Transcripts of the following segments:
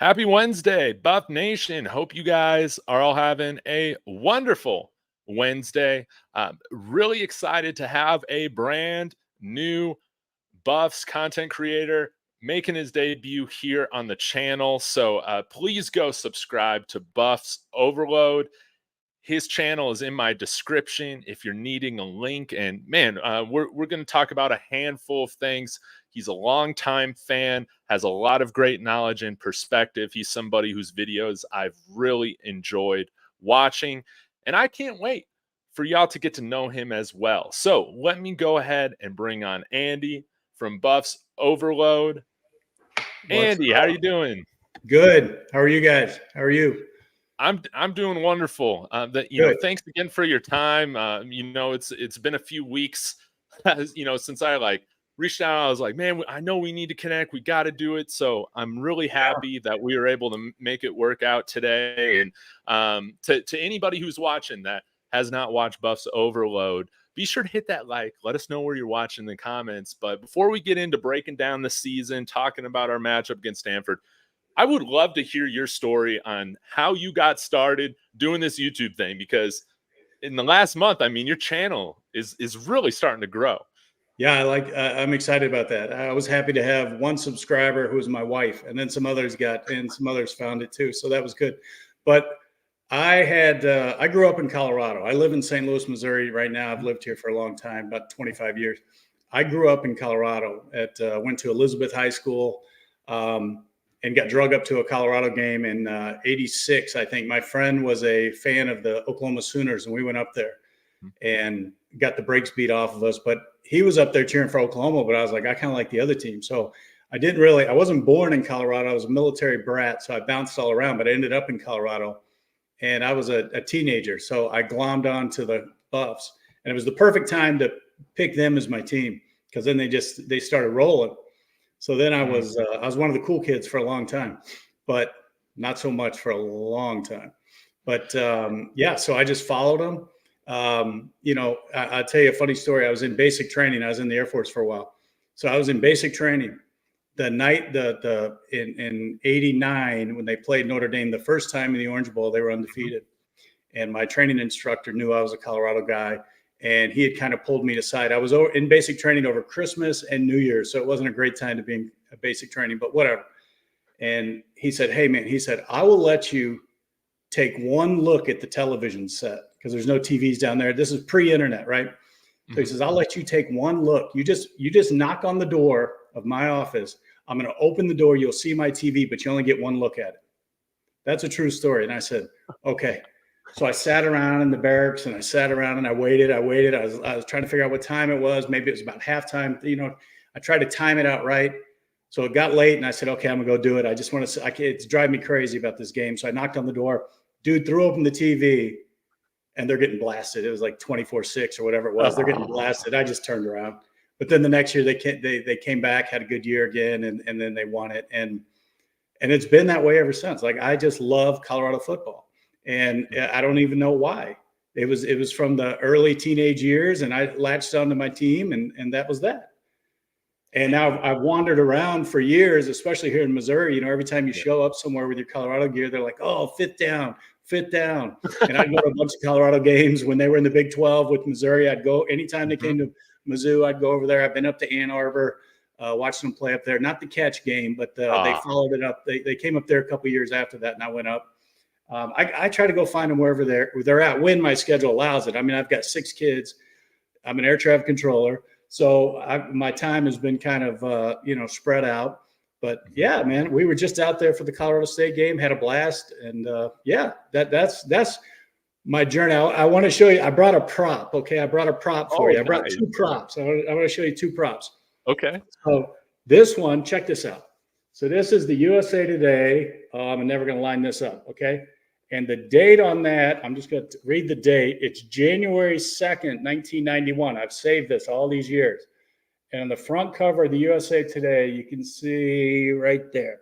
Happy Wednesday, Buff Nation. Hope you guys are all having a wonderful Wednesday. Really excited to have a brand new Buffs content creator making his debut here on the channel. So please go subscribe to Buffs Overload. His channel is in my description if you're needing a link. And man, we're going to talk about a handful of things. He's a longtime fan, has a lot of great knowledge and perspective. He's somebody whose videos I've really enjoyed watching, and I can't wait for y'all to get to know him as well. So let me go ahead and bring on Andy from Buffs Overload. Andy, how are you doing? Good. How are you guys? How are you? I'm doing wonderful. Thanks again for your time. It's been a few weeks, since I reached out. I was like, man, I know we need to connect. We got to do it. So I'm really happy that we were able to make it work out today. And to anybody who's watching that has not watched Buffs Overload, be sure to hit that like. Let us know where you're watching in the comments. But before we get into breaking down the season, talking about our matchup against Stanford, I would love to hear your story on how you got started doing this YouTube thing, because in the last month, I mean, your channel is really starting to grow. Yeah, I'm excited about that. I was happy to have one subscriber who was my wife, and then some others found it too. So that was good. But I grew up in Colorado. I live in St. Louis, Missouri right now. I've lived here for a long time, about 25 years. I grew up in Colorado went to Elizabeth High School. And got drug up to a Colorado game in '86. I think my friend was a fan of the Oklahoma Sooners, and we went up there and got the brakes beat off of us. But he was up there cheering for Oklahoma, but I was like, I kind of like the other team. So I wasn't born in Colorado. I was a military brat, so I bounced all around, but I ended up in Colorado. And I was a teenager, so I glommed on to the Buffs. And it was the perfect time to pick them as my team, because then they started rolling. So then I was one of the cool kids for a long time, but not so much for a long time. But so I just followed them. I'll tell you a funny story. I was in basic training. I was in the Air Force for a while. So I was in basic training the night in '89 when they played Notre Dame the first time in the Orange Bowl. They were undefeated, and my training instructor knew I was a Colorado guy. And he had kind of pulled me aside. I was in basic training over Christmas and New Year's, so it wasn't a great time to be in basic training, but whatever. And he said, hey, man, I will let you take one look at the television set, because there's no TVs down there. This is pre-internet, right? Mm-hmm. So he says, I'll let you take one look. You just knock on the door of my office. I'm going to open the door. You'll see my TV, but you only get one look at it. That's a true story. And I said, okay. So I sat around in the barracks, and I waited. I was trying to figure out what time it was. Maybe it was about halftime. I tried to time it out right. So it got late, and I said, okay, I'm gonna go do it. I just want to. It's driving me crazy about this game. So I knocked on the door. Dude threw open the TV, and they're getting blasted. It was like 24-6 or whatever it was. They're getting blasted. I just turned around. But then the next year they came back, had a good year again, and then they won it. And it's been that way ever since. Like, I just love Colorado football. And I don't even know why. It was from the early teenage years, and I latched onto my team, and that was that. And now I've wandered around for years, especially here in Missouri. Every time you show up somewhere with your Colorado gear, they're like, oh, fit down. And I'd go to a bunch of Colorado games when they were in the Big 12 with Missouri. I'd go anytime they came to Mizzou, I'd go over there. I've been up to Ann Arbor, watched them play up there. Not the catch game, but they followed it up. They came up there a couple years after that, and I went up. I try to go find them wherever they're at when my schedule allows it. I mean, I've got 6 kids. I'm an air traffic controller. So my time has been kind of, spread out. But yeah, man, we were just out there for the Colorado State game, had a blast. And that's my journey. I want to show you. I brought a prop. Okay. I brought a prop for you. I brought 2 props. I want to show you 2 props. Okay. So this one, check this out. So this is the USA Today. I'm never going to line this up. Okay. And the date on that, I'm just going to read the date. It's January 2nd, 1991. I've saved this all these years. And on the front cover of the USA Today, you can see right there.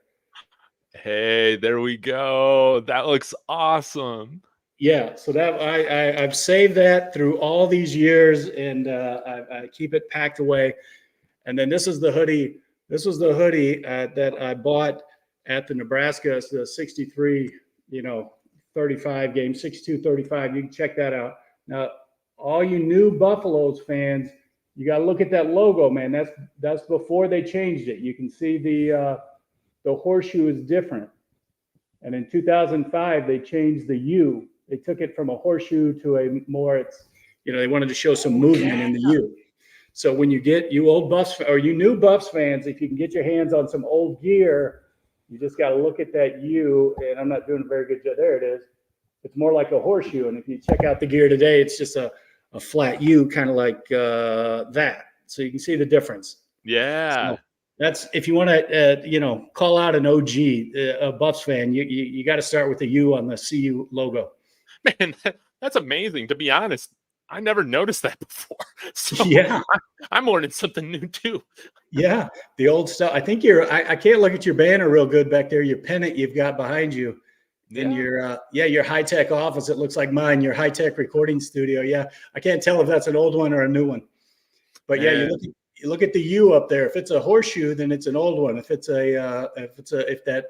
Hey, there we go. That looks awesome. Yeah, so that I've saved that through all these years, and I keep it packed away. And then this is the hoodie. This was the hoodie that I bought at the Nebraska, the 63, 35 game, 62-35. You can check that out. Now, all you new Buffaloes fans, you got to look at that logo, man. That's before they changed it. You can see the horseshoe is different. And in 2005, they changed the U. They took it from a horseshoe to a more, they wanted to show some movement in the U. So when you get you old Buffs or you new Buffs fans, if you can get your hands on some old gear, you just got to look at that U. And I'm not doing a very good job. There it is. It's more like a horseshoe. And if you check out the gear today, it's just a flat U, kind of like that. So you can see the difference. Yeah. So that's if you want to, call out an OG, a Buffs fan, you got to start with the U on the CU logo. Man, that's amazing. To be honest, I never noticed that before. So yeah, I'm learning something new too. Yeah, the old stuff. I think I can't look at your banner real good back there. Your pennant you've got behind you. In your high-tech office. It looks like mine, your high-tech recording studio. Yeah, I can't tell if that's an old one or a new one. But yeah, you look at the U up there. If it's a horseshoe, then it's an old one. If that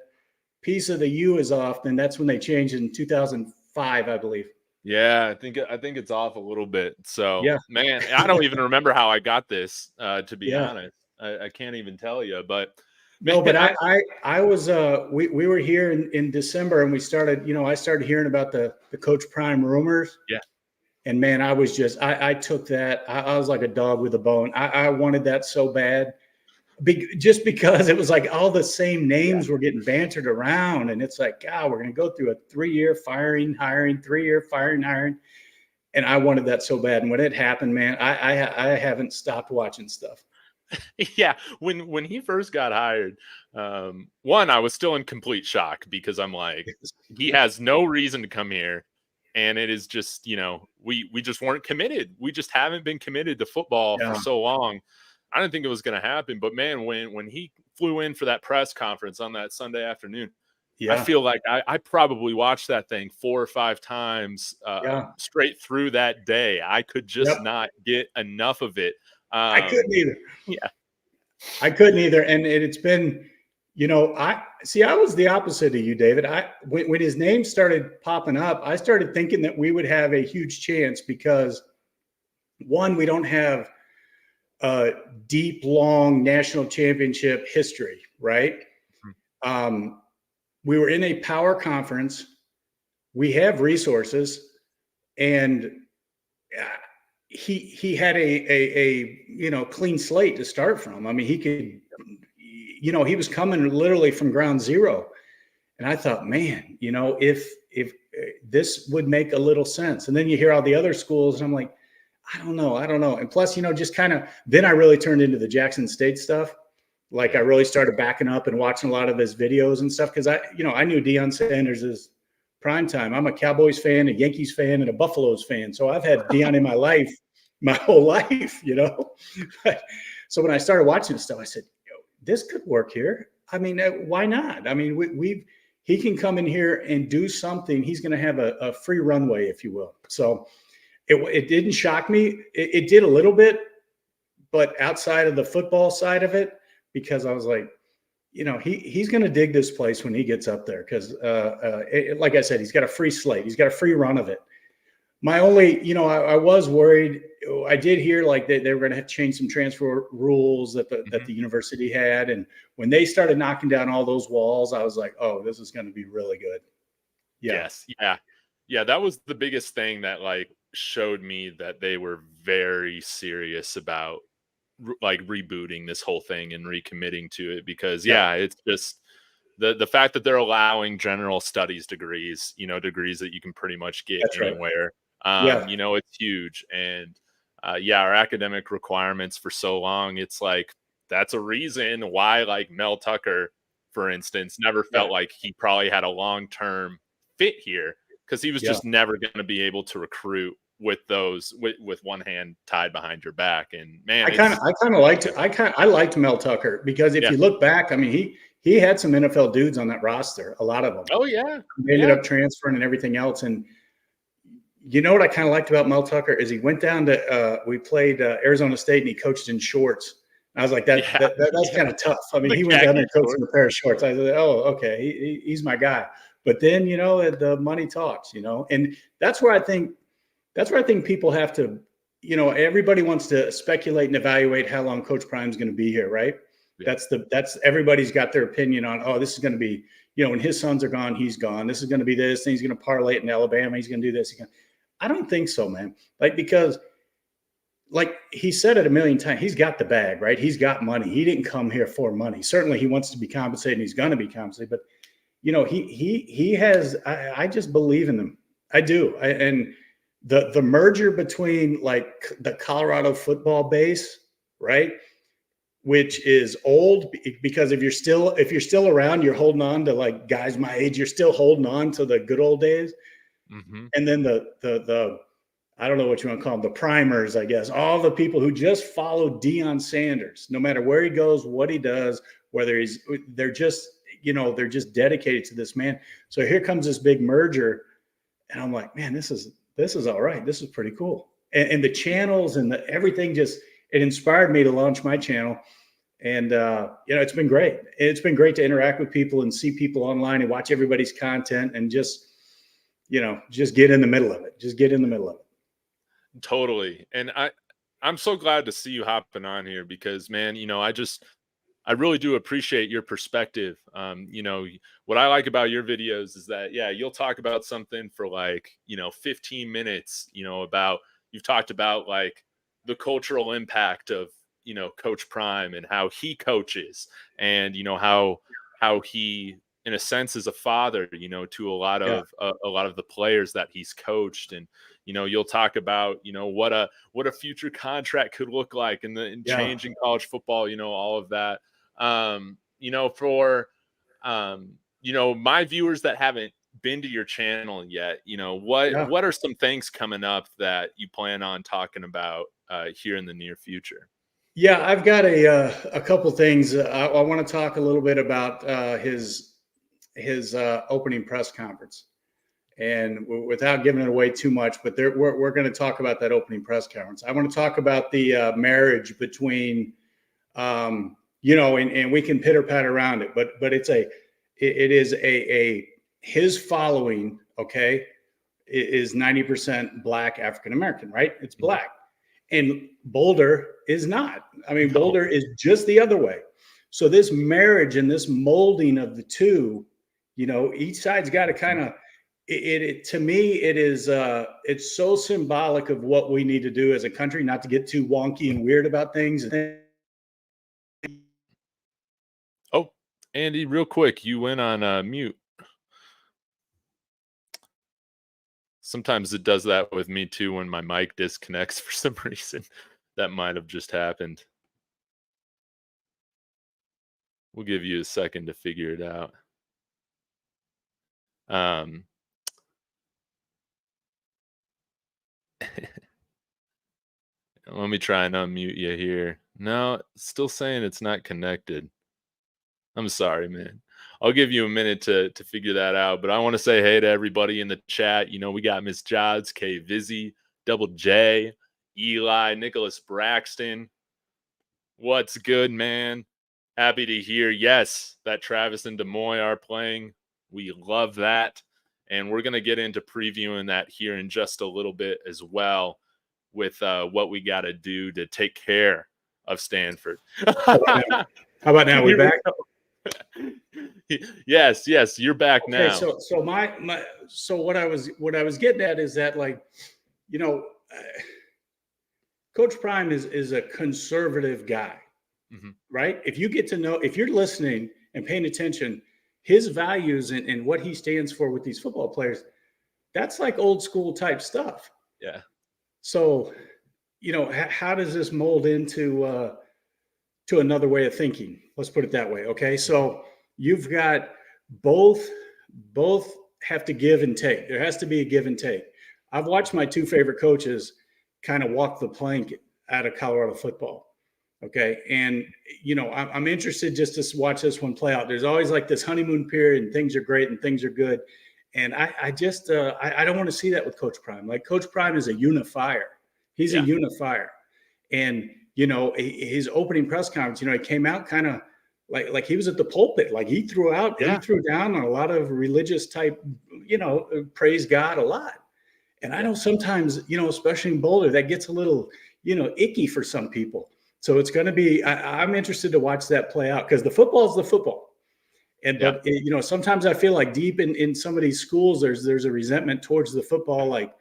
piece of the U is off, then that's when they changed in 2005, I believe. Yeah, I think it's off a little bit. So yeah, man, I don't even remember how I got this. To be honest, I can't even tell you. But no, but I was we were here in December and we started, I started hearing about the Coach Prime rumors. Yeah. And man, I was just I took that. I was like a dog with a bone. I wanted that so bad. Just because it was like all the same names were getting bantered around. And it's like, God, we're gonna go through a 3-year firing, hiring, 3-year firing, hiring. And I wanted that so bad. And when it happened, man, I haven't stopped watching stuff. Yeah, when he first got hired, one, I was still in complete shock because I'm like, he has no reason to come here, and it is just, we just weren't committed. We just haven't been committed to football for so long. I didn't think it was going to happen, but man, when he flew in for that press conference on that Sunday afternoon, I feel like I probably watched that thing 4 or 5 times straight through that day. I could just not get enough of it. I couldn't either. Yeah, I couldn't either. And it's been, I was the opposite of you, David. When his name started popping up, I started thinking that we would have a huge chance because, one, we don't have a deep, long national championship history, right? Mm-hmm. We were in a power conference. We have resources, and he had a clean slate to start from. I mean, he could, he was coming literally from ground zero. And I thought, man, if this would make a little sense. And then you hear all the other schools and I'm like, I don't know. And plus, just kind of, then I really turned into the Jackson State stuff. Like I really started backing up and watching a lot of his videos and stuff. Cause I knew Deion Sanders is prime time. I'm a Cowboys fan, a Yankees fan, and a Buffaloes fan. So I've had Deion in my life, my whole life, So when I started watching this stuff, I said, this could work here. I mean, why not? I mean, he can come in here and do something. He's going to have a free runway, if you will. So it didn't shock me. It did a little bit, but outside of the football side of it, because I was like, he's going to dig this place when he gets up there. Because, like I said, he's got a free slate. He's got a free run of it. My only, I was worried. I did hear like they were going to have to change some transfer rules that the university had. And when they started knocking down all those walls, I was like, oh, this is going to be really good. Yeah. Yes. Yeah. Yeah. That was the biggest thing that like showed me that they were very serious about like rebooting this whole thing and recommitting to it, because it's just the fact that they're allowing general studies degrees, degrees that you can pretty much get anywhere. It's huge. And our academic requirements for so long, it's like that's a reason why like Mel Tucker, for instance, never felt like he probably had a long-term fit here, because he was just never going to be able to recruit with those with one hand tied behind your back. And man, I liked Mel Tucker because if you look back, I mean, he had some NFL dudes on that roster, a lot of them. Oh yeah. They ended up transferring and everything else. And what I kind of liked about Mel Tucker is he went down to we played Arizona State and he coached in shorts. I was like, Yeah, that's yeah. kind of tough. I mean, The he went down khaki there coaching shorts. a pair of shorts. I said, oh, okay, he's my guy. But then, the money talks, and that's where I think people have to, everybody wants to speculate and evaluate how long Coach Prime's going to be here, right? Yeah. That's everybody's got their opinion on, oh, this is going to be, when his sons are gone, he's gone. This is going to be this, and he's going to parlay it in Alabama. He's going to do this. I don't think so, man. Because like he said it a million times, he's got the bag, right? He's got money. He didn't come here for money. Certainly he wants to be compensated and he's going to be compensated, but he has, I just believe in him. I do. And the merger between like the Colorado football base, right? Which is old because if you're still around, you're holding on to like guys my age, you're still holding on to the good old days. Mm-hmm. And then the I don't know what you want to call them, the primers, I guess, all the people who just follow Deion Sanders, no matter where he goes, what he does, whether they're just dedicated to this man. So here comes this big merger, and I'm like, man, this is all right. This is pretty cool. And the channels and everything it inspired me to launch my channel. And it's been great. It's been great to interact with people and see people online and watch everybody's content and just get in the middle of it. Just get in the middle of it. Totally. And I'm so glad to see you hopping on here because, man, I really do appreciate your perspective. What I like about your videos is that, yeah, you'll talk about something for like, 15 minutes, about, you've talked about like the cultural impact of, Coach Prime and how he coaches and, how he, in a sense, is a father, to Yeah. a lot of the players that he's coached. And, you'll talk about, what a future contract could look like and Yeah. change in college football, all of that. For my viewers that haven't been to your channel yet, Yeah. what are some things coming up that you plan on talking about here in the near future? Yeah, I've got a couple things. I want to talk a little bit about his opening press conference, and without giving it away too much, but we're going to talk about that opening press conference. I want to talk about the marriage between, and we can pitter pat around it, but it is his following, okay, is 90% Black African American, right? It's Mhm. Black. And Boulder is not. I mean, No. Boulder is just the other way. So this marriage and this molding of the two, each side's got to kind of to me it is it's so symbolic of what we need to do as a country, not to get too wonky and weird about things. Oh, Andy, real quick, you went on mute. Sometimes it does that with me too when my mic disconnects for some reason. That might have just happened. We'll give you a second to figure it out. Um, Let me try and unmute you here. No, still saying it's not connected. I'm sorry, man. I'll give you a minute to figure that out. But I want to say hey to everybody in the chat. We got Miss Jods, K Vizzy, Double J, Eli, Nicholas Braxton. What's good, man? Happy to hear, yes, that Travis and Des Moines are playing. We love that. And we're going to get into previewing that here in just a little bit as well with what we got to do to take care of Stanford. How about now? We Here we back? go. Yes, you're back Okay, now. so what I was getting at is that, like, you know, Coach Prime is a conservative guy, Mhm. right? If you get to know, if you're listening and paying attention, his values and what he stands for with these football players, that's like old school type stuff. Yeah. So, how does this mold into to another way of thinking? Let's put it that way. Okay, so you've got both both have to give and take. There has to be a give and take. I've watched my two favorite coaches kind of walk the plank out of Colorado football. Okay, and I'm interested just to watch this one play out. There's always like this honeymoon period, and things are great and things are good. And I just I don't want to see that with Coach Prime. Like, Coach Prime is a unifier. He's a Yeah. unifier, and his opening press conference, he came out kind of like he was at the pulpit. Like he threw down on a lot of religious type, praise God a lot. And I know sometimes, especially in Boulder, that gets a little, icky for some people. So it's going to be, I'm interested to watch that play out, because the football is the football. But sometimes I feel like deep in some of these schools, there's a resentment towards the football. Like,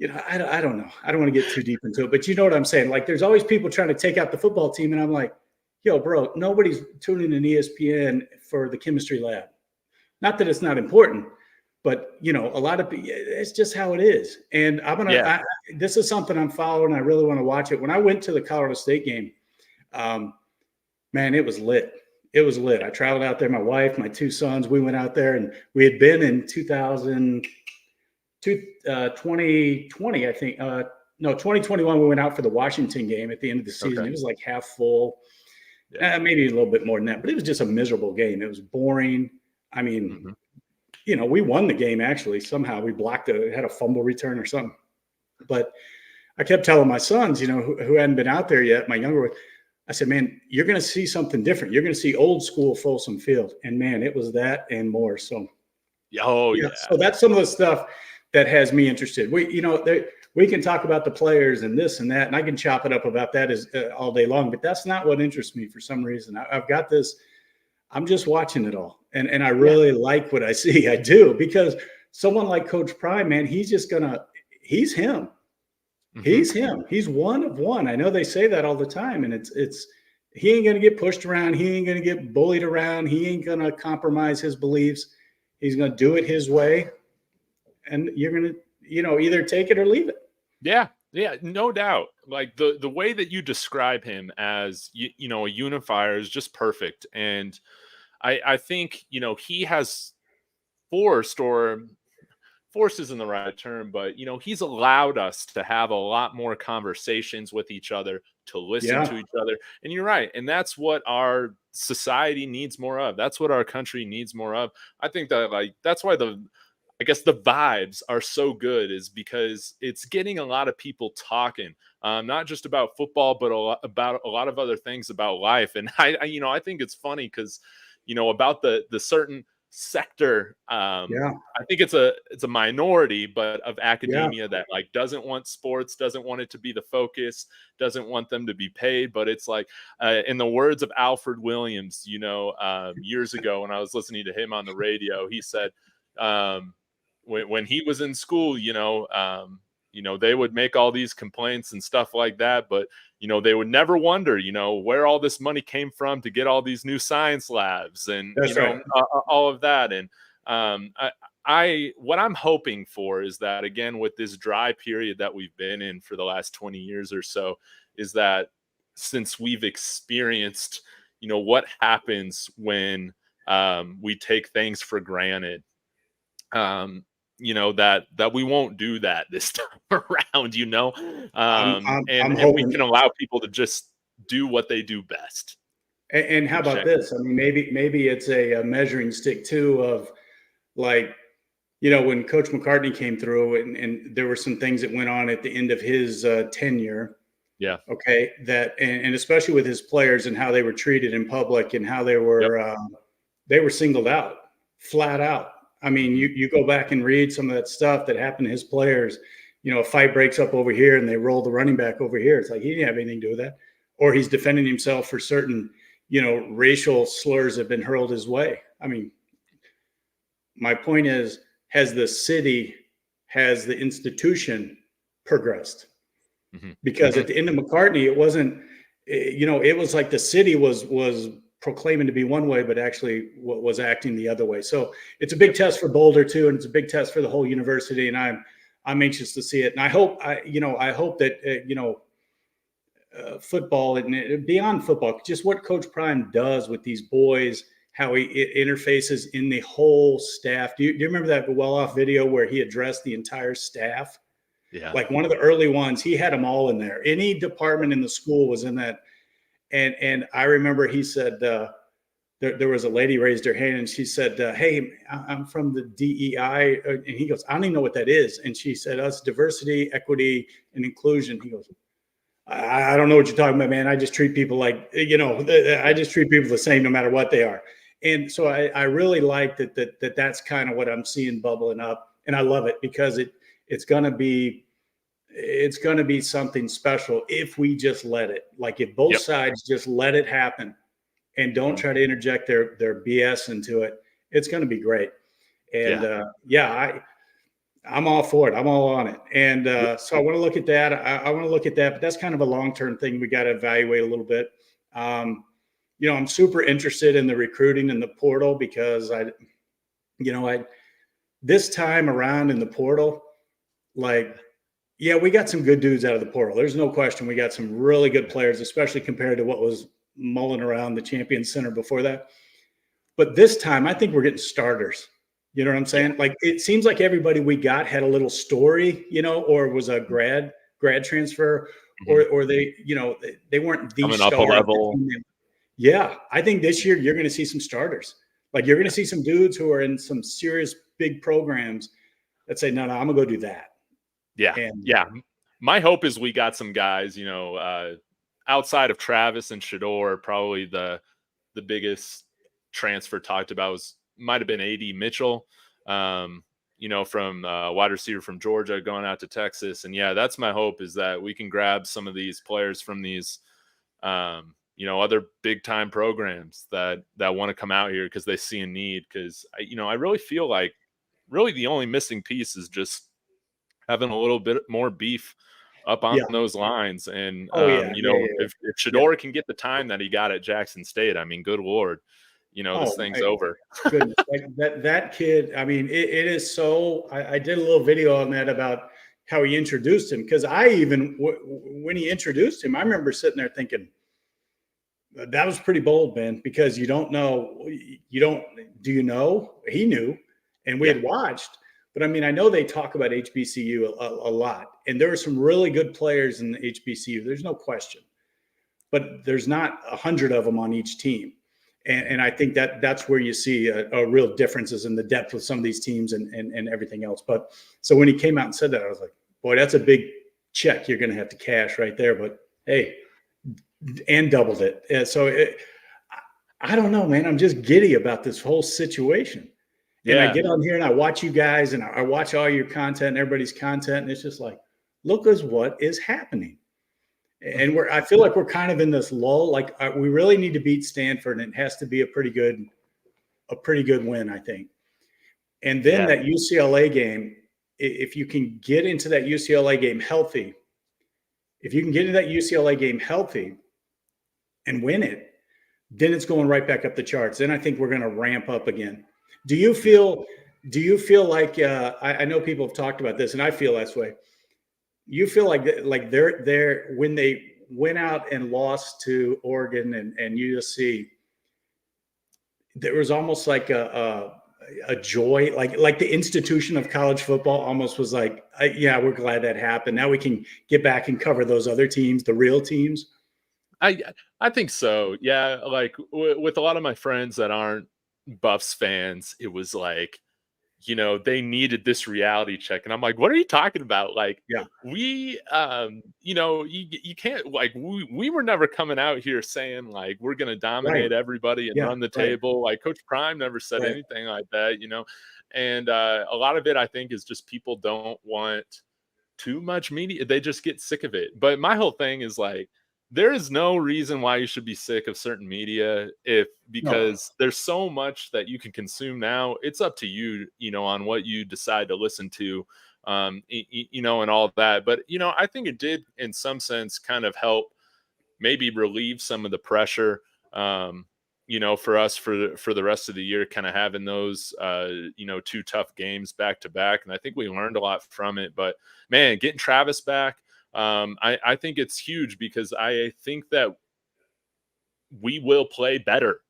I don't know. I don't want to get too deep into it, but you know what I'm saying? Like, there's always people trying to take out the football team. And I'm like, yo, bro, nobody's tuning in ESPN for the chemistry lab. Not that it's not important, but a lot of it's just how it is. And this is something I'm following. I really want to watch it. When I went to the Colorado State game, man, it was lit. It was lit. I traveled out there. My wife, my two sons, we went out there, and we had been in 2020, I think. 2021, we went out for the Washington game at the end of the season. Okay. It was like half full, maybe a little bit more than that, but it was just a miserable game. It was boring. I mean, we won the game, actually. Somehow we had a fumble return or something. But I kept telling my sons, who hadn't been out there yet, my younger one, I said, man, you're going to see something different. You're going to see old school Folsom Field. And man, it was that and more. So, so that's some of the stuff that has me interested. We can talk about the players and this and that, and I can chop it up about that all day long, but that's not what interests me for some reason. I've got this, I'm just watching it all. And I really like what I see. I do, because someone like Coach Prime, man, he's him. Mm-hmm. He's him. He's one of one. I know they say that all the time, and he ain't going to get pushed around. He ain't going to get bullied around. He ain't going to compromise his beliefs. He's going to do it his way. And you're going to, either take it or leave it. Yeah. Yeah, no doubt. Like the way that you describe him as, a unifier is just perfect. And I think, he has forced isn't the right term, but, he's allowed us to have a lot more conversations with each other, to listen to each other. And you're right. And that's what our society needs more of. That's what our country needs more of. I think that that's why the vibes are so good, is because it's getting a lot of people talking, not just about football, but about a lot of other things about life. And I think it's funny because, about the certain sector, I think it's a minority, but of academia that doesn't want sports, doesn't want it to be the focus, doesn't want them to be paid. But it's like, in the words of Alfred Williams, years ago when I was listening to him on the radio, he said, when he was in school, they would make all these complaints and stuff like that, but they would never wonder, where all this money came from to get all these new science labs and all of that. And what I'm hoping for is that, again, with this dry period that we've been in for the last 20 years or so, is that since we've experienced, what happens when we take things for granted, that we won't do that this time around, and we can allow people to just do what they do best. And how about this? I mean, maybe it's a measuring stick too, of like, when Coach McCartney came through, and there were some things that went on at the end of his tenure. Yeah. Okay. And especially with his players and how they were treated in public, and how they were singled out, flat out. I mean, you go back and read some of that stuff that happened to his players. A fight breaks up over here and they roll the running back over here. It's like he didn't have anything to do with that. Or he's defending himself for certain, racial slurs that have been hurled his way. I mean, my point is, has the institution progressed? Mm-hmm. Because at the end of McCartney, it wasn't, it was like the city was proclaiming to be one way, but actually was acting the other way. So it's a big test for Boulder too, and it's a big test for the whole university. And I'm anxious to see it. And I hope that football and beyond football, just what Coach Prime does with these boys, how he interfaces in the whole staff. Do you remember that well-off video where he addressed the entire staff? Yeah. Like one of the early ones, he had them all in there. Any department in the school was in that. And I remember he said, there was a lady raised her hand and she said, hey, I'm from the DEI. And he goes, I don't even know what that is. And she said, us, diversity, equity, and inclusion. He goes, I don't know what you're talking about, man. I just treat people like, I Yeah. just treat people the same no matter what they are. And so I really like that's kind of what I'm seeing bubbling up. And I love it because it's gonna be it's gonna be something special if we just let it. Like if both Yep. sides just let it happen and don't Mhm. try to interject their BS into it, it's gonna be great. And Yeah. I'm all for it. I'm all on it. And Yep. so I want to look at that. I want to look at that, but that's kind of a long term thing we got to evaluate a little bit. Um, I'm super interested in the recruiting and the portal because I this time around in the portal, like, yeah, we got some good dudes out of the portal. There's no question. We got some really good players, especially compared to what was mulling around the Champion Center before that. But this time, I think we're getting starters. You know what I'm Yeah. saying? Like it seems like everybody we got had a little story, or was a Mhm. grad transfer, Mhm. or they weren't the Coming up a star of the level. team. Yeah, I think this year you're going to see some starters. Like you're going to Yeah. see some dudes who are in some serious big programs that say, no, I'm gonna go do that. Yeah. And Yeah. My hope is we got some guys, outside of Travis and Shador, probably the biggest transfer talked about was might have been AD Mitchell, from wide receiver from Georgia going out to Texas. And yeah, that's my hope is that we can grab some of these players from these, other big time programs that want to come out here because they see a need. Because I really feel like really the only missing piece is just having a little bit more beef up on yeah, those lines. And oh yeah, yeah, yeah, if yeah. Shador can get the time that he got at Jackson State, I mean, good lord, this Oh thing's my over. goodness, like that kid. I mean, it is so. I did a little video on that about how he introduced him because I even when he introduced him, I remember sitting there thinking that was pretty bold, man. Because you don't. Do you know? He knew, and we Yeah. had watched. But I mean, I know they talk about HBCU a lot, and there are some really good players in the HBCU. There's no question, but there's not 100 of them on each team. And I think that's where you see a real differences in the depth of some of these teams and everything else. But so when he came out and said that, I was like, boy, that's a big check you're going to have to cash right there. But hey, and doubled it. I don't know, man. I'm just giddy about this whole situation. And I Yeah. get on here and I watch you guys and I watch all your content and everybody's content. And it's just like, look at what is happening. And I feel like we're kind of in this lull. Like we really need to beat Stanford, and it has to be a pretty good win, I think. And then Yeah. that UCLA game, if you can get into that UCLA game healthy, if you can get into that UCLA game healthy and win it, then it's going right back up the charts. Then I think we're going to ramp up again. Do you Yeah. feel? Do you feel like I know people have talked about this, and I feel that way. You feel like they're when they went out and lost to Oregon and USC, there was almost like a joy, like the institution of college football almost was like, yeah, we're glad that happened. Now we can get back and cover those other teams, the real teams. I I think so. Yeah, like with a lot of my friends that aren't Buffs fans, it was like, they needed this reality check. And I'm like, what are you talking about? Like, Yeah, we, you can't, like, we were never coming out here saying, like, we're going to right. dominate everybody and Yeah, run the right, table. Like, Coach Prime never said right. anything like that. And a lot of it, I think, is just people don't want too much media. They just get sick of it. But my whole thing is like, there is no reason why you should be sick of certain media if No, because there's so much that you can consume now. It's up to you, on what you decide to listen to, and all that. But I think it did in some sense kind of help maybe relieve some of the pressure, for us for the rest of the year, kind of having those two tough games back to back. And I think we learned a lot from it. But man, getting Travis back, I think it's huge because I think that we will play better,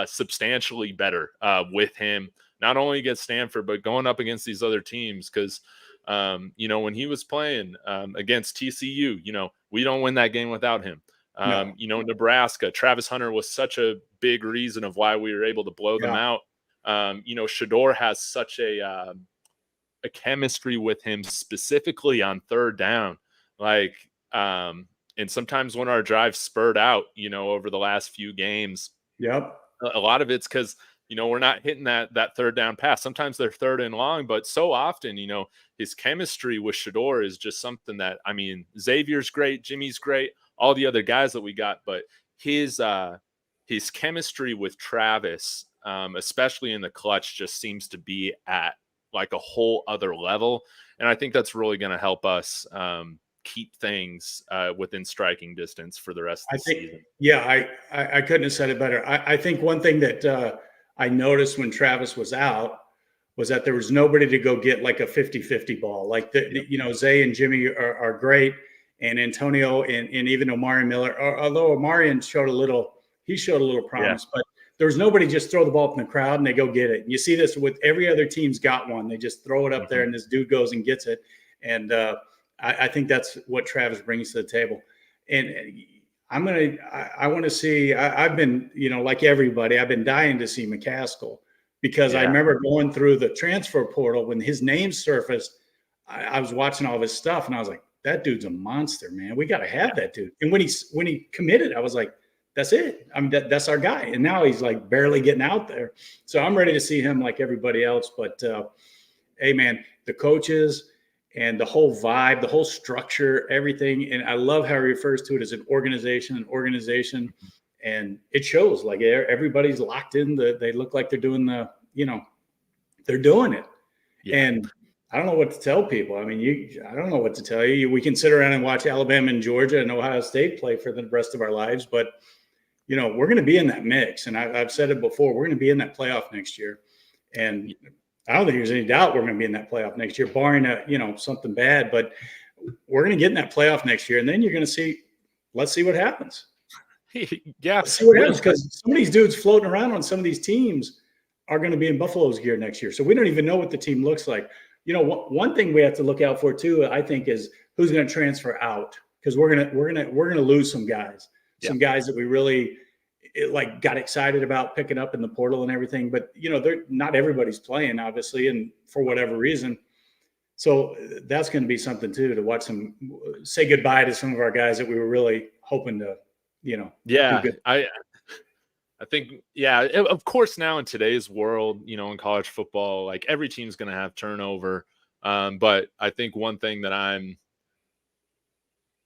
substantially better, with him, not only against Stanford, but going up against these other teams. Because, when he was playing against TCU, we don't win that game without him. no. Nebraska, Travis Hunter was such a big reason of why we were able to blow them Yeah, out. Shador has such a chemistry with him specifically on third down. Like, And sometimes when our drives spurred out, over the last few games, Yep. a lot of it's because we're not hitting that third down pass. Sometimes they're third and long, but so often his chemistry with Shador is just something that, I mean, Xavier's great, Jimmy's great, all the other guys that we got, but his chemistry with Travis, especially in the clutch, just seems to be at like a whole other level, and I think that's really going to help us keep things within striking distance for the rest of I the think, season. yeah, I couldn't have said it better. I think one thing that I noticed when Travis was out was that there was nobody to go get like a 50-50 ball. Like, Yep. Zay and Jimmy are great, and Antonio and even Omari Miller, although Omarion showed a little Yeah. promise, but there was nobody just throw the ball up in the crowd and they go get it. And you see this with every other team's got one. They just throw it up there and this dude goes and gets it. And I think that's what Travis brings to the table. And I want to see, I've been, like everybody, I've been dying to see McCaskill, because I Yeah. remember going through the transfer portal when his name surfaced. I was watching all of his stuff and I was like, that dude's a monster, man. We got to have that dude. And when he committed, I was like, that's it. I mean, that's our guy. And now he's like barely getting out there. So I'm ready to see him like everybody else. But hey, man, the coaches and the whole vibe, the whole structure, everything. And I love how he refers to it as an organization, and it shows. Like, everybody's locked in. They look like they're doing they're doing it. Yeah. And I don't know what to tell people. I mean, I don't know what to tell you. We can sit around and watch Alabama and Georgia and Ohio State play for the rest of our lives, but we're going to be in that mix. And I've said it before, we're going to be in that playoff next year. And I don't think there's any doubt we're going to be in that playoff next year, barring something bad, but we're going to get in that playoff next year. And then you're going to see, let's see what happens. Yeah. Let's see what happens, because some of these dudes floating around on some of these teams are going to be in Buffalo's gear next year. So we don't even know what the team looks like. One thing we have to look out for too, I think, is who's going to transfer out, because we're going to lose some guys. Some guys that we really got excited about picking up in the portal and everything, but they're not everybody's playing, obviously, and for whatever reason. So that's going to be something too, to watch them say goodbye to some of our guys that we were really hoping to, do good. I think, of course, now in today's world, in college football, like every team's going to have turnover. But I think one thing that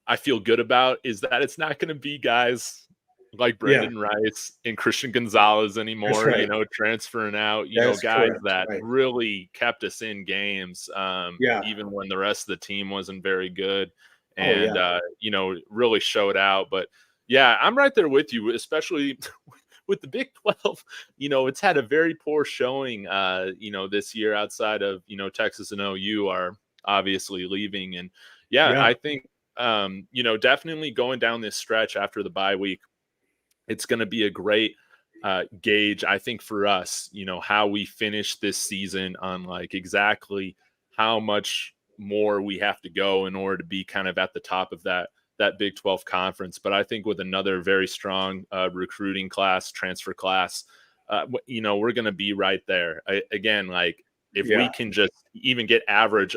I feel good about is that it's not going to be guys like Brendan Rice and Christian Gonzalez anymore, right. transferring out, That's guys correct. that Right. really kept us in games, even when the rest of the team wasn't very good, and, really showed out. But yeah, I'm right there with you, especially with the Big 12. It's had a very poor showing, this year, outside of, Texas and OU are obviously leaving. And I think, definitely going down this stretch after the bye week, it's going to be a great gauge, I think, for us, how we finish this season, on like exactly how much more we have to go in order to be kind of at the top of that Big 12 conference. But I think with another very strong recruiting class, transfer class, we're going to be right there. Again, like if we can just even get average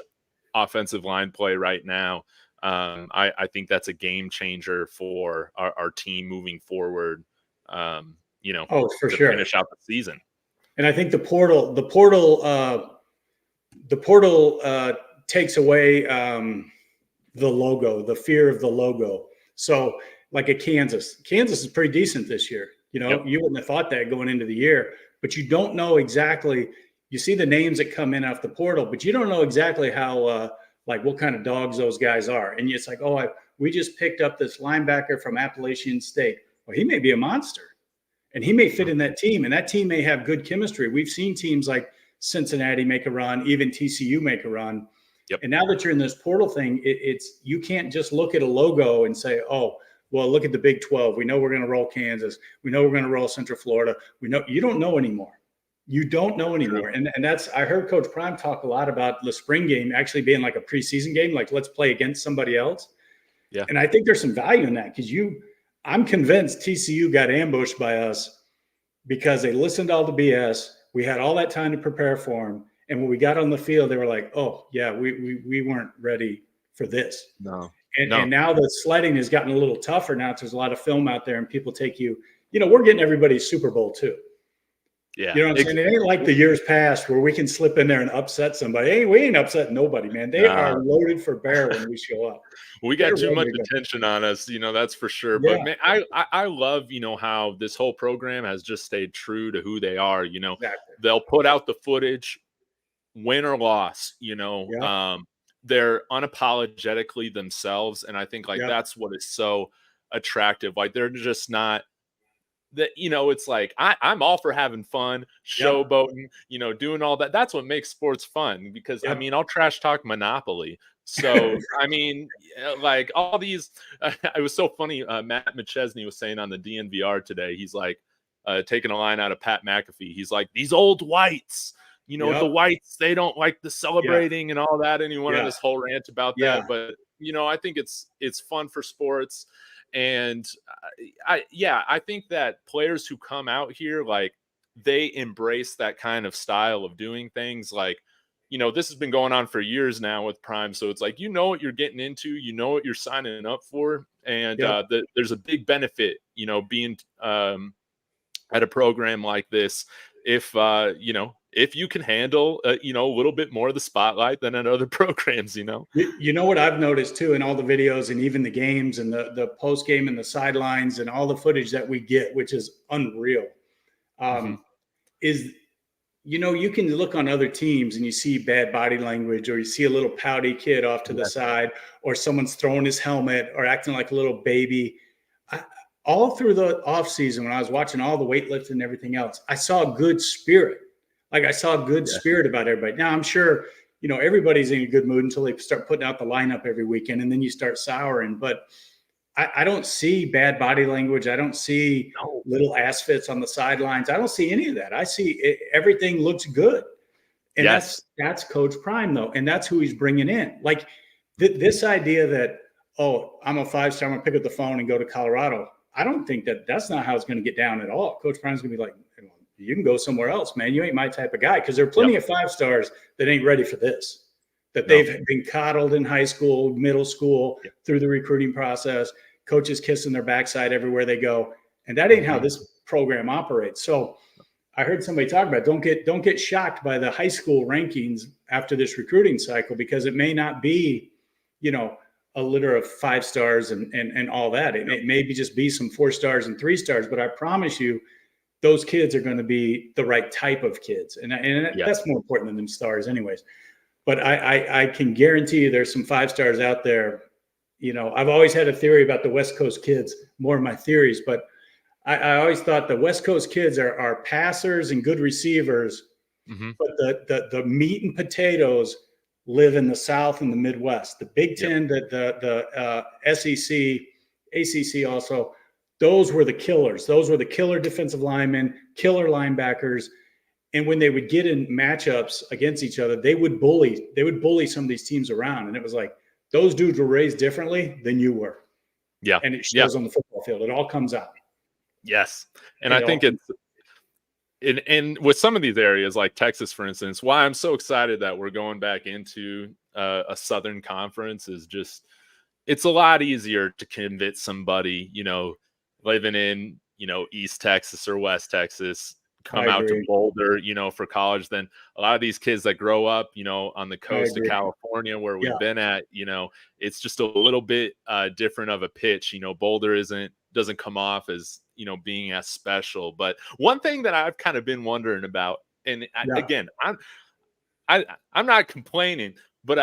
offensive line play right now, I think that's a game changer for our team moving forward, For to sure. finish out the season. And I think the portal takes away the logo, the fear of the logo. So like at Kansas is pretty decent this year. You wouldn't have thought that going into the year, but you don't know exactly. You see the names that come in off the portal, but you don't know exactly how, what kind of dogs those guys are. And it's like, we just picked up this linebacker from Appalachian State. Well, he may be a monster, and he may fit in that team, and that team may have good chemistry. We've seen teams like Cincinnati make a run, even TCU make a run. Yep. And now that you're in this portal thing, it's you can't just look at a logo and say, oh, well, look at the Big 12. We know we're going to roll Kansas. We know we're going to roll Central Florida. We know you don't know anymore. You don't know anymore. And that's, I heard Coach Prime talk a lot about the spring game actually being like a preseason game, like let's play against somebody else. Yeah. And I think there's some value in that, because I'm convinced TCU got ambushed by us because they listened to all the BS. We had all that time to prepare for them. And when we got on the field, they were like, oh, yeah, we weren't ready for this. No. And No. now the sledding has gotten a little tougher now. There's a lot of film out there and people take you, we're getting everybody's Super Bowl too. Yeah. You know what I'm saying? It ain't like the years past where we can slip in there and upset somebody. Hey, we ain't upsetting nobody, man. They are Nah. loaded for bear when we show up. We got They're too much ready to go. attention on us, that's for sure. But Yeah, man, I love, how this whole program has just stayed true to who they are. exactly. They'll put out the footage, win or loss, Yeah, they're unapologetically themselves. And I think like yeah, that's what is so attractive. Like they're just not that, it's like I'm all for having fun, yep, showboating, doing all that. That's what makes sports fun because I yep. mean, I'll trash talk Monopoly. So I mean, like all these, it was so funny. Matt McChesney was saying on the DNVR today, he's like taking a line out of Pat McAfee. He's like, these old whites, the Yep, whites, they don't like the yeah, celebrating and all that. And he went on yeah, this whole rant about yeah, that. But I think it's fun for sports. And I think that players who come out here, like they embrace that kind of style of doing things. Like, this has been going on for years now with Prime. So it's like, what you're getting into, what you're signing up for. And yep. there's a big benefit, being at a program like this. If you can handle, a little bit more of the spotlight than at other programs. You know what I've noticed too in all the videos and even the games and the post game and the sidelines and all the footage that we get, which is unreal, Hmm. is you can look on other teams and you see bad body language or you see a little pouty kid off to the Yes. side or someone's throwing his helmet or acting like a little baby. I, all through the off season when I was watching all the weightlifting and everything else, I saw a good spirit. Like I saw a good Yeah. spirit about everybody. Now I'm sure, everybody's in a good mood until they start putting out the lineup every weekend and then you start souring. But I don't see bad body language. I don't see No. little ass fits on the sidelines. I don't see any of that. I see everything looks good, and Yes. that's Coach Prime though, and that's who he's bringing in. Like this idea that I'm a 5-star, I'm gonna pick up the phone and go to Colorado. I don't think that's not how it's going to get down at all. Coach Prime's gonna be like, you can go somewhere else, man. You ain't my type of guy because there are Yep. plenty of 5-stars that ain't ready for this. That No. they've been coddled in high school, middle school, Yep. through the recruiting process. Coaches kissing their backside everywhere they go, and that ain't how this program operates. So I heard somebody talk about don't get shocked by the high school rankings after this recruiting cycle because it may not be, a litter of 5-stars and all that. It may just be some 4-stars and 3-stars, but I promise you, those kids are going to be the right type of kids, and Yeah. that's more important than them stars, anyways. But I can guarantee you, there's some 5-stars out there. I've always had a theory about the West Coast kids, more of my theories, but I always thought the West Coast kids are passers and good receivers, Hmm. but the meat and potatoes live in the South and the Midwest. The Big Yep. Ten, the SEC, ACC also, those were the killers. Those were the killer defensive linemen, killer linebackers. And when they would get in matchups against each other, they would bully some of these teams around. And it was like, those dudes were raised differently than you were. Yeah. And it Yeah. shows on the football field. It all comes out. Yes. And I It all think comes it's in with some of these areas like Texas, for instance, why I'm so excited that we're going back into a Southern conference is just it's a lot easier to convince somebody, living in, East Texas or West Texas, I come out to agree. Boulder, for college than a lot of these kids that grow up, on the I coast of agree. California where Yeah. we've been at, it's just a little bit different of a pitch. Boulder doesn't come off as, being as special. But one thing that I've kind of been wondering about, and Yeah. again, I'm not complaining, but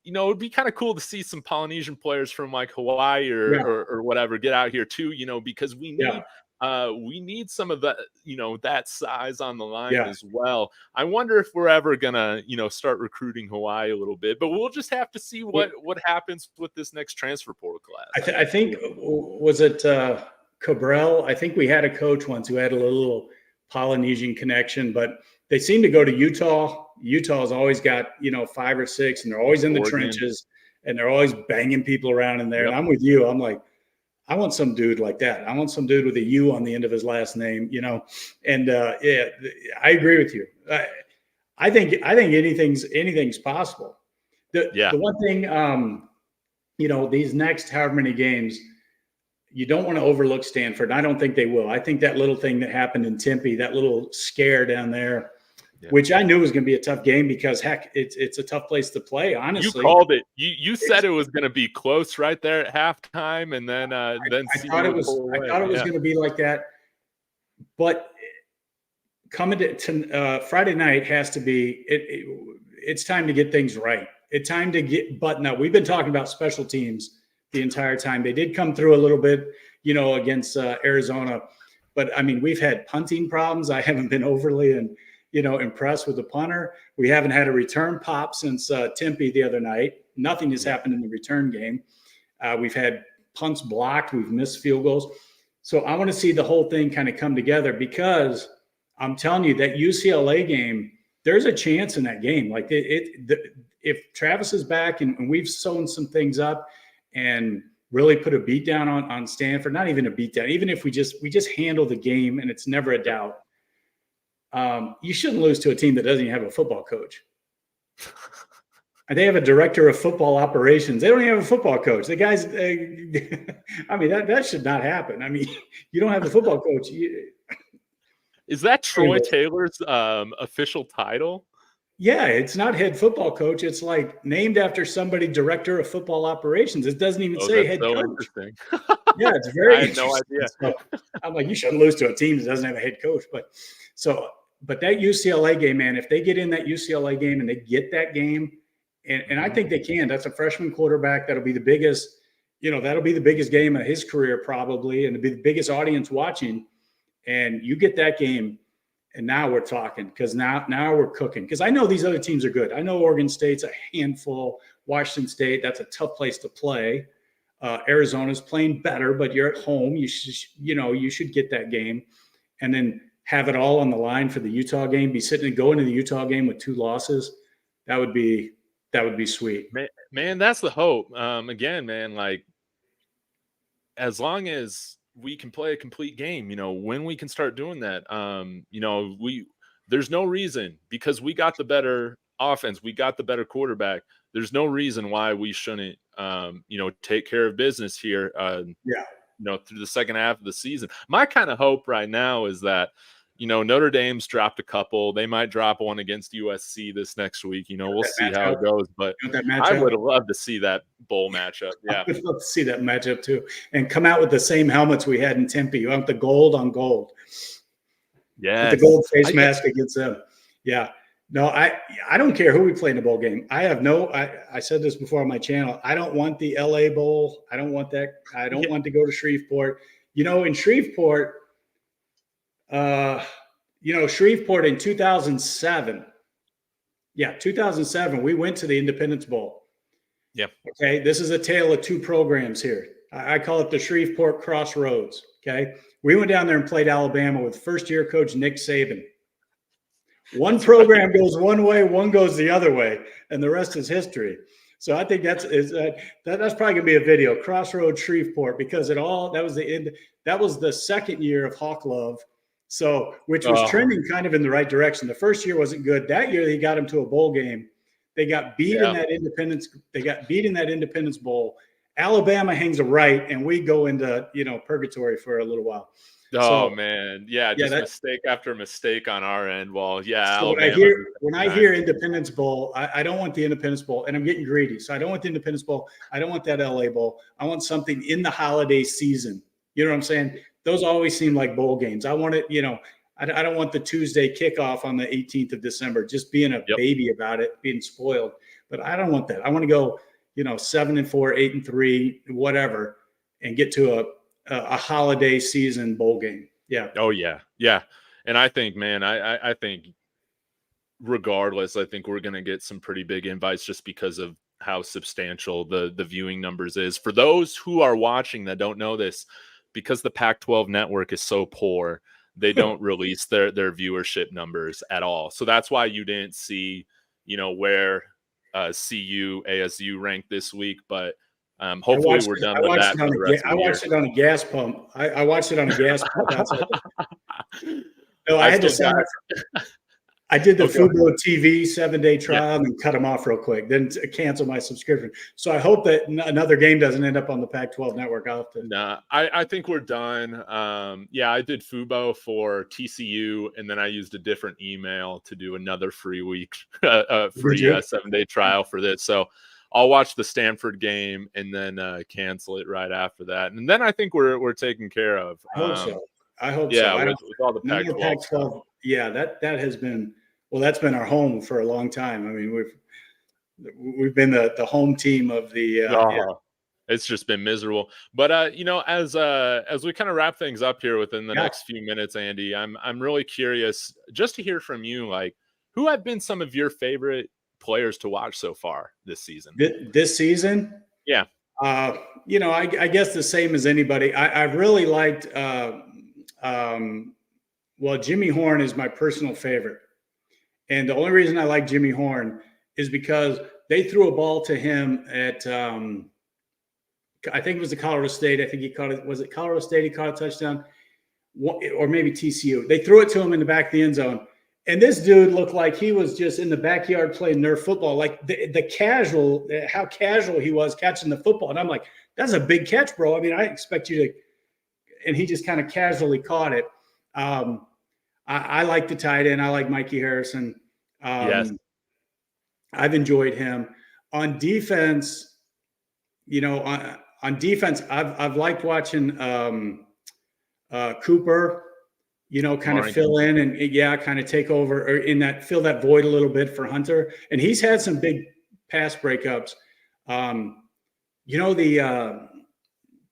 it'd be kind of cool to see some Polynesian players from like Hawaii or, Yeah. or whatever get out here too, because Yeah. we need some of that, that size on the line Yeah. as well. I wonder if we're ever gonna, start recruiting Hawaii a little bit, but we'll just have to see what happens with this next transfer portal class. I think was it Cabral? I think we had a coach once who had a little Polynesian connection, but they seem to go to Utah. Utah's always got 5 or 6, and they're always in the Oregon. trenches, and they're always banging people around in there. Yep. And I'm with you. I'm like, I want some dude like that. I want some dude with a U on the end of his last name, And yeah, I agree with you. I think anything's possible. The Yeah. one thing these next however many games, you don't want to overlook Stanford. I don't think they will. I think that little thing that happened in Tempe, that little scare down there, which I knew was going to be a tough game because, heck, it's a tough place to play, You honestly. called it. You said it was going to be close right there at halftime, and then I CU thought it would was. pull away. I thought it was going to be like that, but coming to Friday night has to be. It's time to get things right. It's time to get button up. We've been talking about special teams the entire time. They did come through a little bit, against Arizona, but I mean, we've had punting problems. I haven't been overly impressed with the punter. We haven't had a return pop since Tempe the other night. Nothing has happened in the return game. We've had punts blocked. We've missed field goals. So I want to see the whole thing kind of come together, because I'm telling you that UCLA game, there's a chance in that game. Like if Travis is back and we've sewn some things up and really put a beat down on Stanford, not even a beat down, even if we just handle the game and it's never a doubt. You shouldn't lose to a team that doesn't even have a football coach. And they have a director of football operations. They don't even have a football coach. The guys, I mean, that should not happen. I mean, you don't have a football coach. Is that Troy Taylor's official title? Yeah, it's not head football coach. It's like named after somebody, director of football operations. It doesn't even say head coach. Interesting. Yeah, it's very I had no idea. So, I'm like, you shouldn't lose to a team that doesn't have a head coach. But that UCLA game, man, if they get in that UCLA game and they get that game, and I think they can, that's a freshman quarterback. That'll be the biggest, that'll be the biggest game of his career probably, and it'll be the biggest audience watching. And you get that game, and now we're talking, because now we're cooking. Because I know these other teams are good. I know Oregon State's a handful. Washington State, that's a tough place to play. Arizona's playing better, but you're at home. You should get that game, and then have it all on the line for the Utah game. Be sitting and go into the Utah game with 2 losses. That would be sweet. Man, that's the hope. Again, man, like, as long as we can play a complete game, when we can start doing that, there's no reason, because we got the better offense, we got the better quarterback. There's no reason why we shouldn't, take care of business here, through the second half of the season. My kind of hope right now is that, Notre Dame's dropped a couple. They might drop one against USC this next week. We'll see how it goes. But I would love to see that bowl matchup. Yeah, I would love to see that matchup too, and come out with the same helmets we had in Tempe. You want the gold on gold. Yeah, the gold face mask against them. Yeah. No, I don't care who we play in the bowl game. I said this before on my channel. I don't want the LA Bowl. I don't want that. I don't want to go to Shreveport. In Shreveport, Shreveport in 2007. Yeah, 2007, we went to the Independence Bowl. Yep. Okay, this is a tale of 2 programs here. I call it the Shreveport Crossroads. Okay, we went down there and played Alabama with first-year coach Nick Saban. One program goes one way, one goes the other way, and the rest is history. So I think that's probably gonna be a video, Crossroads Shreveport, because that was the end. That was the second year of Hawk Love, so which was trending kind of in the right direction. The first year wasn't good. That year they got them to a bowl game. They got beat in that Independence. They got beat in that Independence Bowl. Alabama hangs a right, and we go into purgatory for a little while. Oh, so, man. Yeah, just mistake after mistake on our end. Well, yeah. So when I hear Independence Bowl, I don't want the Independence Bowl, and I'm getting greedy. So I don't want the Independence Bowl. I don't want that LA Bowl. I want something in the holiday season. You know what I'm saying? Those always seem like bowl games. I want it, I don't want the Tuesday kickoff on the 18th of December, just being a baby about it, being spoiled. But I don't want that. I want to go, 7-4, 8-3, whatever, and get to a holiday season bowl game. Yeah. Oh yeah. Yeah. And I think, man, I think regardless, I think we're going to get some pretty big invites just because of how substantial the viewing numbers is. For those who are watching that don't know this, because the Pac-12 network is so poor, they don't release their viewership numbers at all. So that's why you didn't see, where CU, ASU ranked this week, but hopefully we're done with that. I watched it on a gas pump. I watched it on a gas pump. No, I had to sign up. I did the Oh, go ahead. Fubo TV 7-day Yeah. trial and then cut them off real quick, then cancel my subscription. So I hope that another game doesn't end up on the Pac-12 network. I'll have to. Nah, I think we're done. Yeah, I did Fubo for TCU, and then I used a different email to do another free week, Did free you? 7-day trial for this. So I'll watch the Stanford game and then cancel it right after that, and then I think we're taken care of. I hope so. I hope Yeah, so. with all the No more Pac-12 stuff. Pac-12. Yeah, that has been, well, that's been our home for a long time. I mean, we've been the home team of the yeah. Oh, it's just been miserable. But as we kind of wrap things up here within the Yeah. next few minutes, Andy, I'm really curious just to hear from you, like who have been some of your favorite players to watch so far this season? This season, Yeah. I guess the same as anybody. I've really liked. Well, Jimmy Horn is my personal favorite, and the only reason I like Jimmy Horn is because they threw a ball to him at. I think it was the Colorado State. I think he caught it. Was it Colorado State? He caught a touchdown, or maybe TCU. They threw it to him in the back of the end zone, and this dude looked like he was just in the backyard playing Nerf football. Like how casual he was catching the football, and I'm like, that's a big catch, bro. I mean, I expect you to, and he just kind of casually caught it. I like the tight end. I like Mikey Harrison. Yes. I've enjoyed him on defense. On defense, I've liked watching Cooper. Kind of fill in and kind of take over or fill that void a little bit for Hunter. And he's had some big pass breakups.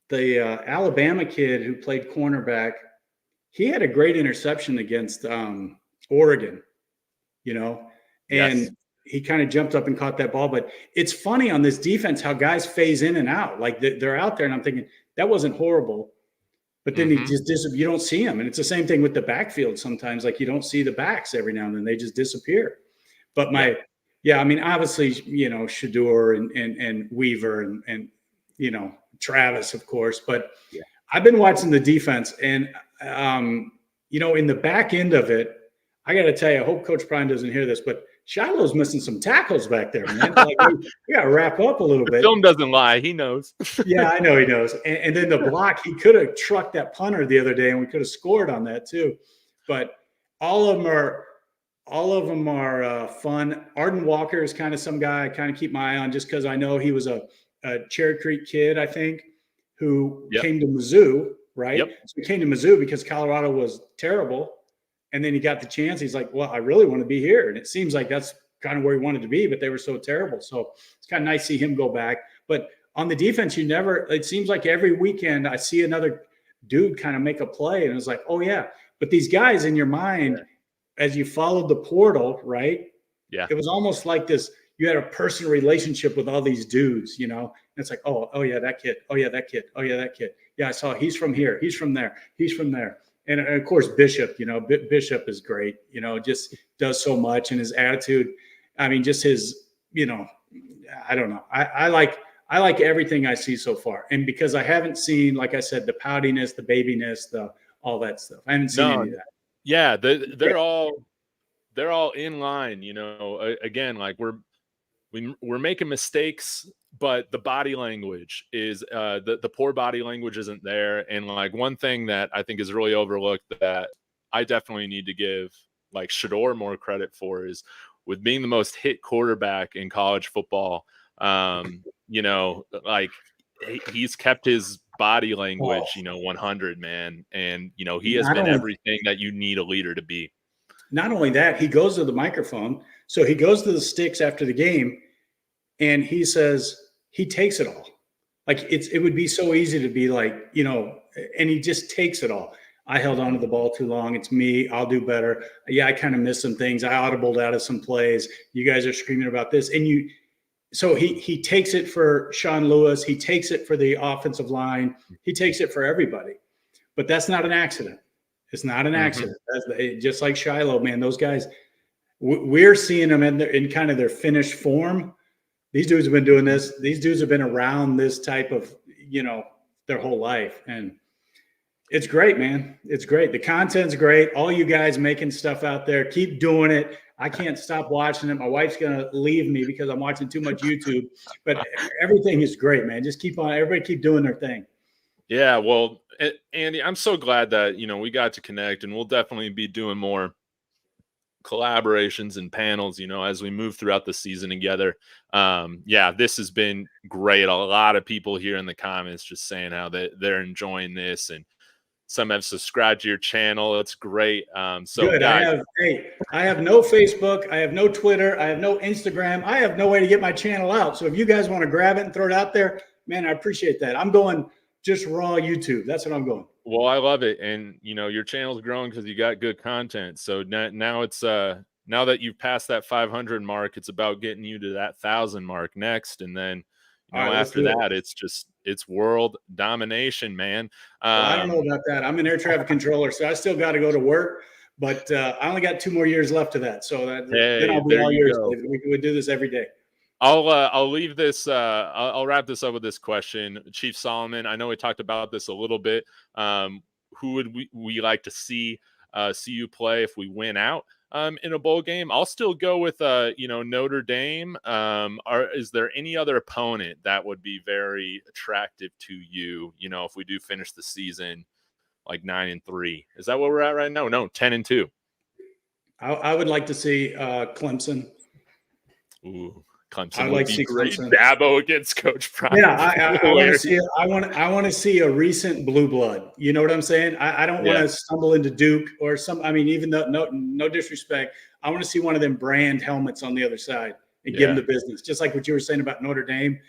The Alabama kid who played cornerback, he had a great interception against Oregon, and Yes. he kind of jumped up and caught that ball. But it's funny on this defense how guys phase in and out. Like they're out there, and I'm thinking that wasn't horrible. But then he just you don't see him. And it's the same thing with the backfield sometimes. Like you don't see the backs every now and then. They just disappear. But obviously, Shador and Weaver and Travis, of course. But I've been watching the defense. And, in the back end of it, I got to tell you, I hope Coach Prime doesn't hear this, but Shiloh's missing some tackles back there, man. Like, we got to wrap up a little bit. Film doesn't lie. He knows. Yeah, I know he knows. And then the block, he could have trucked that punter the other day, and we could have scored on that too. But all of them are fun. Arden Walker is kind of some guy I kind of keep my eye on just because I know he was a Cherry Creek kid, I think, who came to Mizzou, right? Yep. So he came to Mizzou because Colorado was terrible. And then he got the chance. He's like, well, I really want to be here. And it seems like that's kind of where he wanted to be, but they were so terrible. So it's kind of nice to see him go back. But on the defense, it seems like every weekend I see another dude kind of make a play. And it's like, oh, yeah. But these guys in your mind, as you followed the portal, right? Yeah. It was almost like this. You had a personal relationship with all these dudes, And it's like, oh, yeah, that kid. Oh, yeah, that kid. Oh, yeah, that kid. Yeah, I saw he's from here. He's from there. He's from there. And of course, Bishop, Bishop is great, just does so much. And his attitude, I mean, just his, I don't know. I like everything I see so far. And because I haven't seen, like I said, the poutiness, the babiness, all that stuff. I haven't seen any of that. Yeah, they're all in line, again, like we're making mistakes, but the body language is the poor body language isn't there. And like one thing that I think is really overlooked that I definitely need to give like Shador more credit for is with being the most hit quarterback in college football. Like he's kept his body language, 100, man. And, he has been everything that you need a leader to be. Not only that, he goes to the microphone. So he goes to the sticks after the game and he says, he takes it all. Like it would be so easy to be like, and he just takes it all. I held onto the ball too long. It's me. I'll do better. Yeah, I kind of missed some things. I audibled out of some plays. You guys are screaming about this. And so he takes it for Sean Lewis. He takes it for the offensive line. He takes it for everybody. But that's not an accident. It's not an accident. That's just like Shiloh, man. Those guys, we're seeing them in kind of their finished form. These dudes have been doing this. These dudes have been around this type of, their whole life. And it's great, man. It's great. The content's great. All you guys making stuff out there, keep doing it. I can't stop watching it. My wife's going to leave me because I'm watching too much YouTube, but everything is great, man. Just keep on, everybody keep doing their thing. Yeah, well, Andy, I'm so glad that, we got to connect, and we'll definitely be doing more collaborations and panels, as we move throughout the season together. Yeah, this has been great. A lot of people here in the comments just saying how they're enjoying this, and some have subscribed to your channel. It's great. So Good. guys, I have no Facebook. I have no Twitter. I have no Instagram. I have no way to get my channel out. So if you guys want to grab it and throw it out there, man, I appreciate that. I'm going just raw YouTube. That's what I'm going. well, I love it. And your channel's growing because you got good content. So now it's now that you've passed that 500 mark, it's about getting you to that 1,000 mark next. And then All right, let's after do it. that, it's world domination, man. Well, I don't know about that. I'm an air traffic controller, so I still got to go to work. But I only got 2 more years left of that. So then I'll be all yours. We would do this every day. I'll leave this. I'll wrap this up with this question, Chief Solomon. I know we talked about this a little bit. Who would we like to see you play if we win out in a bowl game? I'll still go with Notre Dame. Is there any other opponent that would be very attractive to you? If we do finish the season like 9-3, is that where we're at right now? No, 10-2. I would like to see Clemson. Ooh. Clemson I'd would like be to see great. Clemson. Dabo against Coach Prime. Yeah, I want to see. I want to see a recent blue blood. You know what I'm saying? I don't want to stumble into Duke or some. I mean, even though no disrespect, I want to see one of them brand helmets on the other side and give them the business. Just like what you were saying about Notre Dame.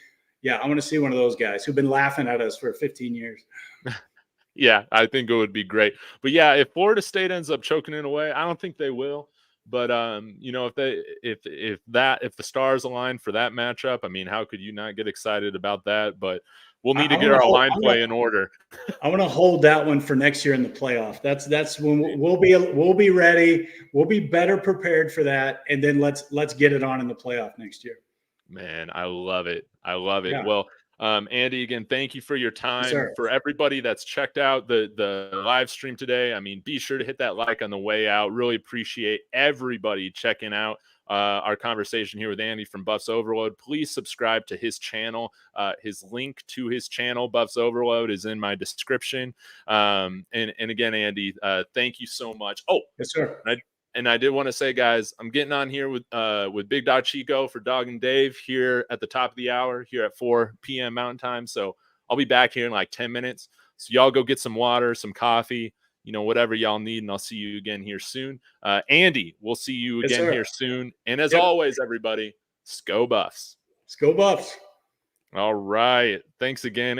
Yeah, I want to see one of those guys who've been laughing at us for 15 years. Yeah, I think it would be great. But yeah, if Florida State ends up choking it away, I don't think they will. But if the stars align for that matchup, I mean, how could you not get excited about that? But we'll need to get our line play in order. I want to hold that one for next year in the playoff. That's when we'll be ready. We'll be better prepared for that, and then let's get it on in the playoff next year. Man, I love it. I love it. Yeah. Well, Andy, again, thank you for your time. Yes, for everybody that's checked out the live stream today, I mean, be sure to hit that like on the way out. Really appreciate everybody checking out our conversation here with Andy from Buffs Overload. Please subscribe to his channel. His link to his channel, Buffs Overload, is in my description. And again, Andy, thank you so much. Oh, yes, sir. And I did want to say, guys, I'm getting on here with Big Dog Chico for Dog and Dave here at the top of the hour here at 4 p.m. Mountain Time. So I'll be back here in like 10 minutes. So y'all go get some water, some coffee, whatever y'all need, and I'll see you again here soon. Andy, we'll see you again here soon. And as always, everybody, Go Buffs. Go Buffs. All right. Thanks again.